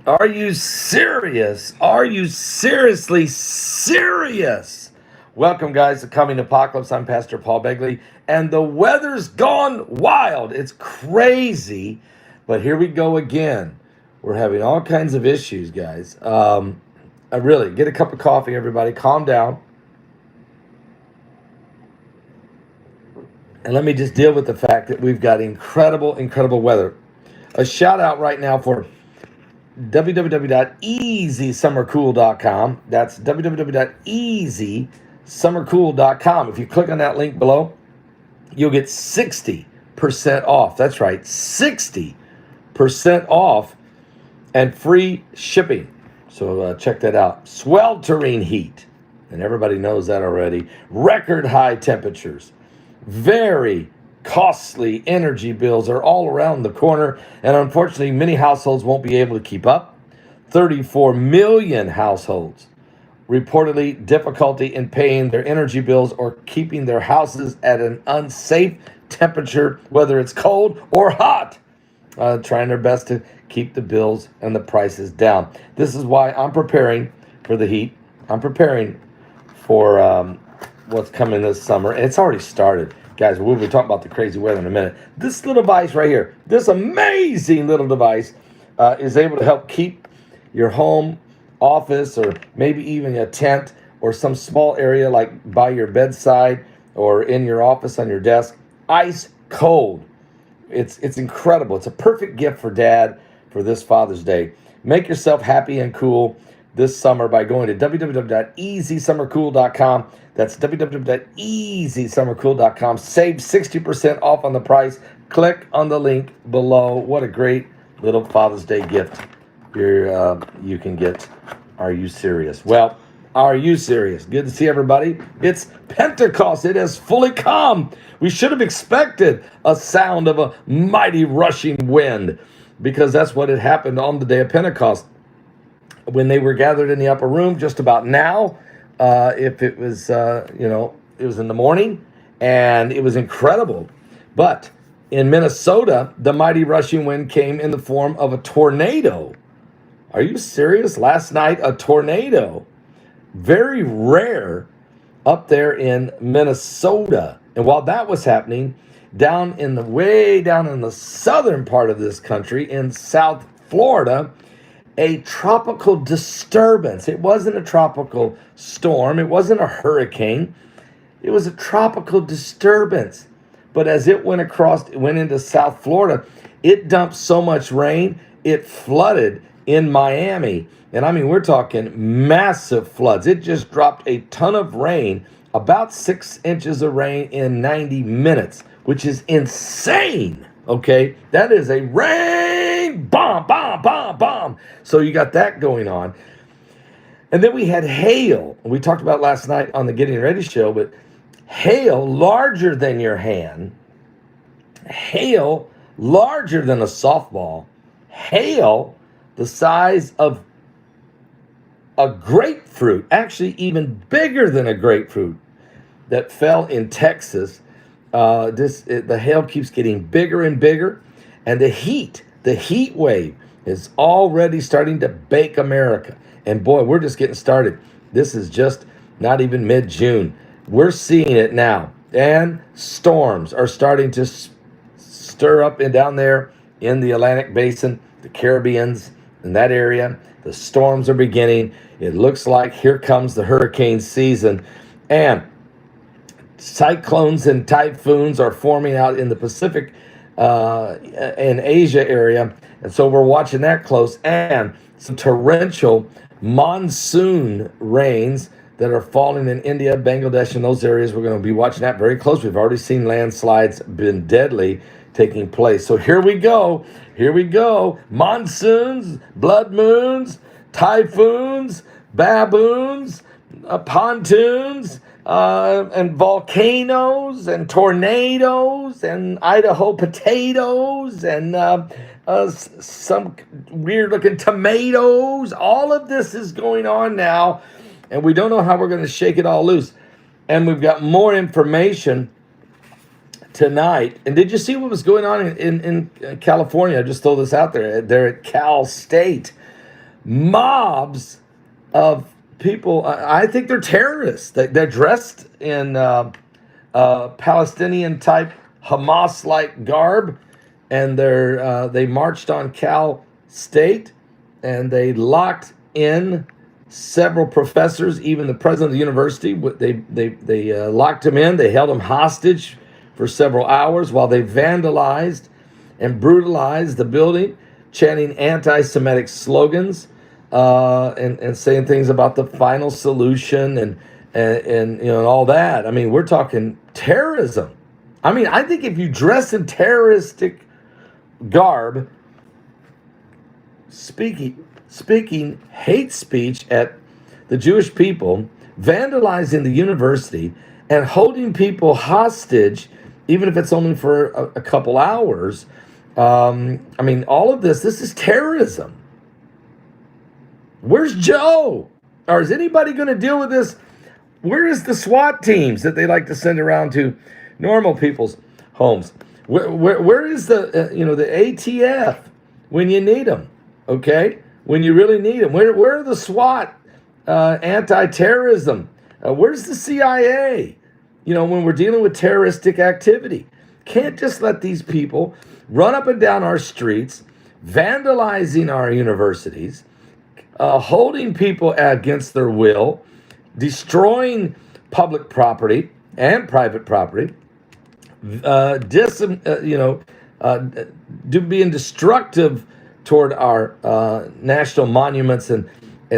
Are you serious? Are you seriously serious? Welcome, guys, to Coming Apocalypse. I'm Pastor Paul Begley, and the weather's gone wild. It's crazy, but here we go again. We're having all kinds of issues, guys. I really get a cup of coffee, everybody. Calm down. And let me just deal with the fact that we've got incredible weather. A shout out right now for www.easysummercool.com. That's www.easysummercool.com. If you click on that link below, you'll get 60% off. That's right, 60% off and free shipping. So check that out. Sweltering heat, and everybody knows that already. Record high temperatures. Very costly energy bills are all around the corner, and unfortunately, many households won't be able to keep up. 34 million households reportedly difficulty in paying their energy bills or keeping their houses at an unsafe temperature, whether it's cold or hot, trying their best to keep the bills and the prices down. This is why I'm preparing for the heat. I'm preparing for what's coming this summer. It's already started. Guys, we'll be talking about the crazy weather in a minute. This little device right here, this amazing little device is able to help keep your home, office, or maybe even a tent or some small area like by your bedside or in your office on your desk, ice cold. It's incredible. It's a perfect gift for Dad for this Father's Day. Make yourself happy and cool this summer by going to www.easysummercool.com. That's www.easysummercool.com. Save 60% off on the price. Click on the link below. What a great little Father's Day gift you can get. Are you serious? Well, are you serious? Good to see everybody. It's Pentecost. It has fully come. We should have expected a sound of a mighty rushing wind, because that's what had happened on the day of Pentecost when they were gathered in the upper room just about now. If it was, it was in the morning, and it was incredible. But in Minnesota, the mighty rushing wind came in the form of a tornado. Are you serious? Last night, a tornado. Very rare up there in Minnesota. And while that was happening, way down in the southern part of this country, in South Florida, a tropical disturbance. It wasn't a tropical storm. It wasn't a hurricane. It was a tropical disturbance. But as it went into South Florida, it dumped so much rain, it flooded in Miami. And I mean, we're talking massive floods. It just dropped a ton of rain, about 6 inches of rain in 90 minutes, which is insane. Okay, that is a rain bomb. So you got that going on. And then we had hail. We talked about last night on the Getting Ready show, but hail larger than your hand, hail larger than a softball, hail the size of a grapefruit, actually even bigger than a grapefruit, that fell in Texas. The hail keeps getting bigger and bigger, and the heat wave is already starting to bake America. And boy, we're just getting started. This is just not even mid-June. We're seeing it now, and storms are starting to stir up and down there in the Atlantic Basin, the Caribbeans, in that area. The storms are beginning. It looks like here comes the hurricane season, and cyclones and typhoons are forming out in the Pacific and Asia area. And so we're watching that close, and some torrential monsoon rains that are falling in India, Bangladesh, and those areas. We're going to be watching that very close. We've already seen landslides been deadly taking place. So here we go. Monsoons, blood moons, typhoons, baboons, pontoons, and volcanoes and tornadoes and Idaho potatoes and some weird looking tomatoes. All of this is going on now, and we don't know how we're going to shake it all loose. And we've got more information tonight. And did you see what was going on in California? I just throw this out there. They're at Cal State. mobs of people. I think they're terrorists. They're dressed in Palestinian type Hamas like garb, and they marched on Cal State, and they locked in several professors, even the president of the university. They locked him in. They held him hostage for several hours while they vandalized and brutalized the building, chanting anti-Semitic slogans and saying things about the final solution and you know and all that. I mean, we're talking terrorism. I mean, I think if you dress in terroristic garb, speaking hate speech at the Jewish people, vandalizing the university, and holding people hostage, even if it's only for a couple hours. I mean, all of this is terrorism. Where's Joe? Or is anybody going to deal with this? Where is the SWAT teams that they like to send around to normal people's homes? Where is the the ATF when you need them? Okay, when you really need them. Where are the SWAT, anti-terrorism? Where's the CIA? When we're dealing with terroristic activity, can't just let these people run up and down our streets, vandalizing our universities, holding people against their will, destroying public property and private property, being destructive toward our national monuments and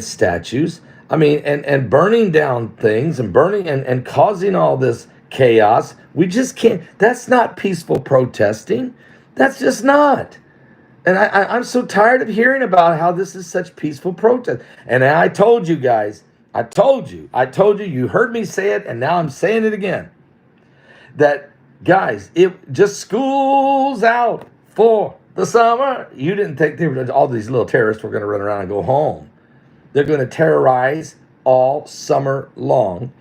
statues. I mean, and burning down things and burning and causing all this chaos. We just can't. That's not peaceful protesting. That's just not. And I'm so tired of hearing about how this is such peaceful protest. And I told you guys, I told you, you heard me say it, and now I'm saying it again. That, guys, it just school's out for the summer. You didn't think all these little terrorists were going to run around and go home. They're going to terrorize all summer long.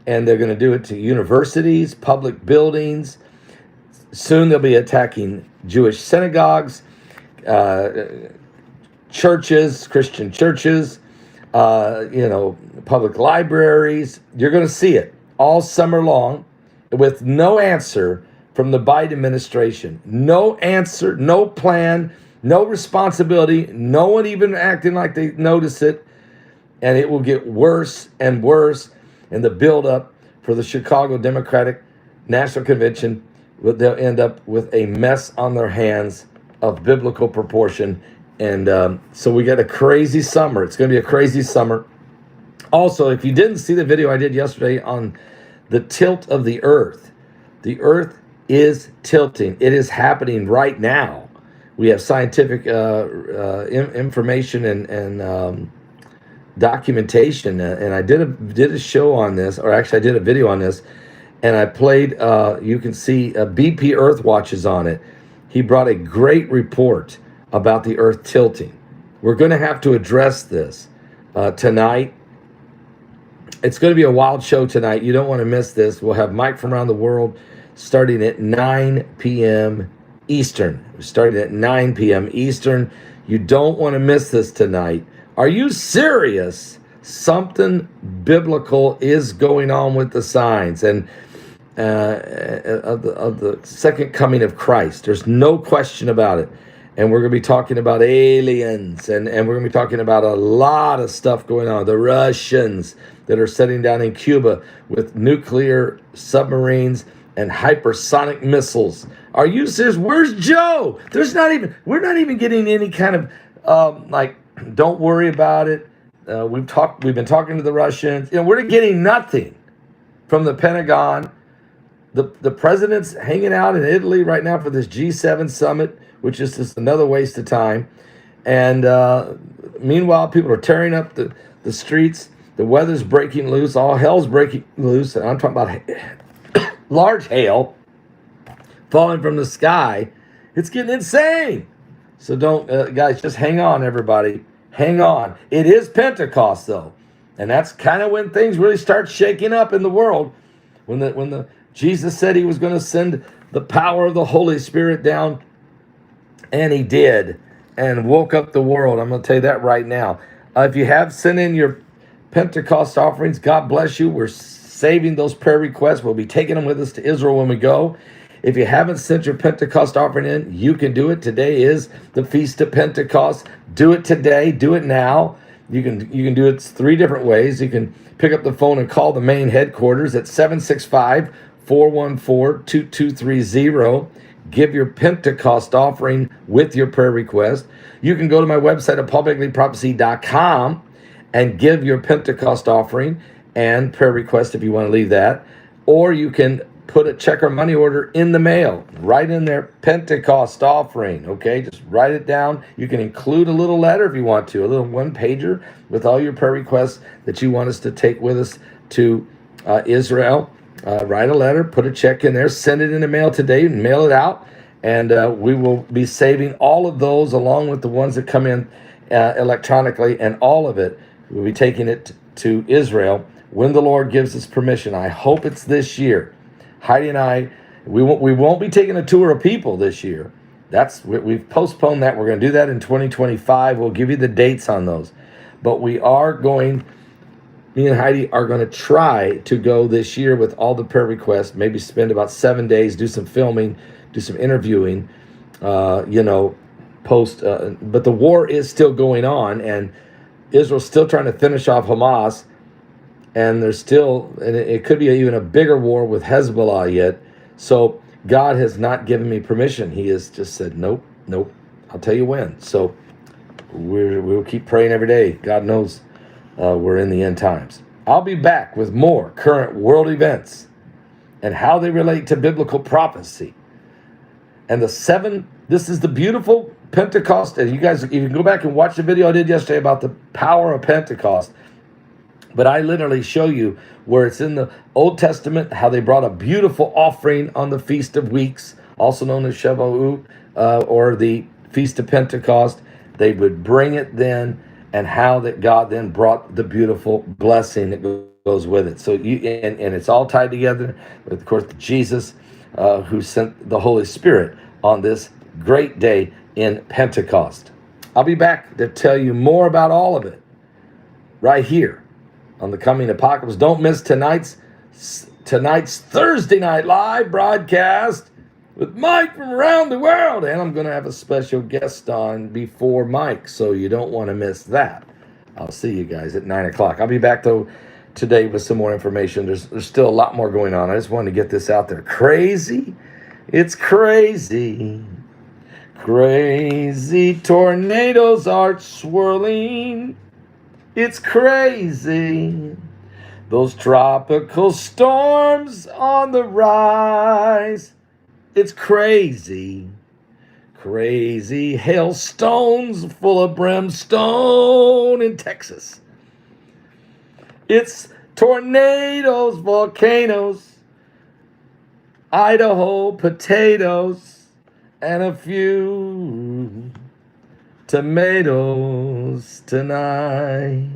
And they're going to do it to universities, public buildings. Soon they'll be attacking Jewish synagogues, churches, Christian churches, public libraries. You're going to see it all summer long with no answer from the Biden administration. No answer, no plan, no responsibility, no one even acting like they notice it. And it will get worse and worse. And the buildup for the Chicago Democratic National Convention, they'll end up with a mess on their hands of biblical proportion. And so we got a crazy summer. It's going to be a crazy summer. Also, if you didn't see the video I did yesterday on the tilt of the earth is tilting. It is happening right now. We have scientific information and documentation, and I did a show on this, or actually I did a video on this, and I played. You can see BP Earth Watches on it. He brought a great report about the Earth tilting. We're going to have to address this tonight. It's going to be a wild show tonight. You don't want to miss this. We'll have Mike from around the world starting at 9 p.m. Eastern. Starting at 9 p.m. Eastern. You don't want to miss this tonight. Are you serious? Something biblical is going on with the signs and of the second coming of Christ. There's no question about it. And we're going to be talking about aliens, and we're going to be talking about a lot of stuff going on. The Russians that are setting down in Cuba with nuclear submarines and hypersonic missiles. Are you serious? Where's Joe? We're not even getting any kind of don't worry about it. We've been talking to the Russians. We're getting nothing from the Pentagon. The president's hanging out in Italy right now for this G7 summit, which is just another waste of time. And meanwhile, people are tearing up the streets. The weather's breaking loose. All hell's breaking loose. And I'm talking about large hail falling from the sky. It's getting insane. So don't, guys, just hang on, everybody. Hang on. It is Pentecost, though. And that's kind of when things really start shaking up in the world. When the Jesus said he was going to send the power of the Holy Spirit down. And he did. and woke up the world. I'm going to tell you that right now. If you have sent in your Pentecost offerings, God bless you. We're saving those prayer requests. We'll be taking them with us to Israel when we go. If you haven't sent your Pentecost offering in, you can do it. Today is the Feast of Pentecost. Do it today. Do it now. You can do it 3 different ways. You can pick up the phone and call the main headquarters at 765-414-2230. Give your Pentecost offering with your prayer request. You can go to my website at paulbegleyprophecy.com and give your Pentecost offering and prayer request if you want to leave that. Or you can put a check or money order in the mail, right in there, Pentecost offering, okay? Just write it down. You can include a little letter if you want to, a little 1-pager with all your prayer requests that you want us to take with us to Israel. Write a letter, put a check in there, send it in the mail today, and mail it out, and we will be saving all of those along with the ones that come in electronically, and all of it, we'll be taking it to Israel when the Lord gives us permission. I hope it's this year. Heidi and I, we won't be taking a tour of people this year. We've postponed that. We're going to do that in 2025. We'll give you the dates on those. But we are going, me and Heidi are going to try to go this year with all the prayer requests, maybe spend about 7 days, do some filming, do some interviewing, but the war is still going on, and Israel's still trying to finish off Hamas. And there's still, and it could be even a bigger war with Hezbollah yet. So God has not given me permission. He has just said, nope. I'll tell you when. So we'll keep praying every day. God knows we're in the end times. I'll be back with more current world events and how they relate to biblical prophecy. And this is the beautiful Pentecost. And you guys, you can go back and watch the video I did yesterday about the power of Pentecost. But I literally show you where it's in the Old Testament, how they brought a beautiful offering on the Feast of Weeks, also known as Shavuot, or the Feast of Pentecost. They would bring it then, and how that God then brought the beautiful blessing that goes with it. So and it's all tied together with, of course, Jesus, who sent the Holy Spirit on this great day in Pentecost. I'll be back to tell you more about all of it right here on the coming apocalypse. Don't miss tonight's Thursday night live broadcast with Mike from around the world. And I'm going to have a special guest on before Mike, so you don't want to miss that. I'll see you guys at 9 o'clock. I'll be back, though, today with some more information. There's still a lot more going on. I just wanted to get this out there. Crazy. It's crazy. Crazy tornadoes are swirling. It's crazy. Those tropical storms on the rise. It's crazy. Crazy hailstones full of brimstone in Texas. It's tornadoes, volcanoes, Idaho potatoes, and a few tomatoes tonight.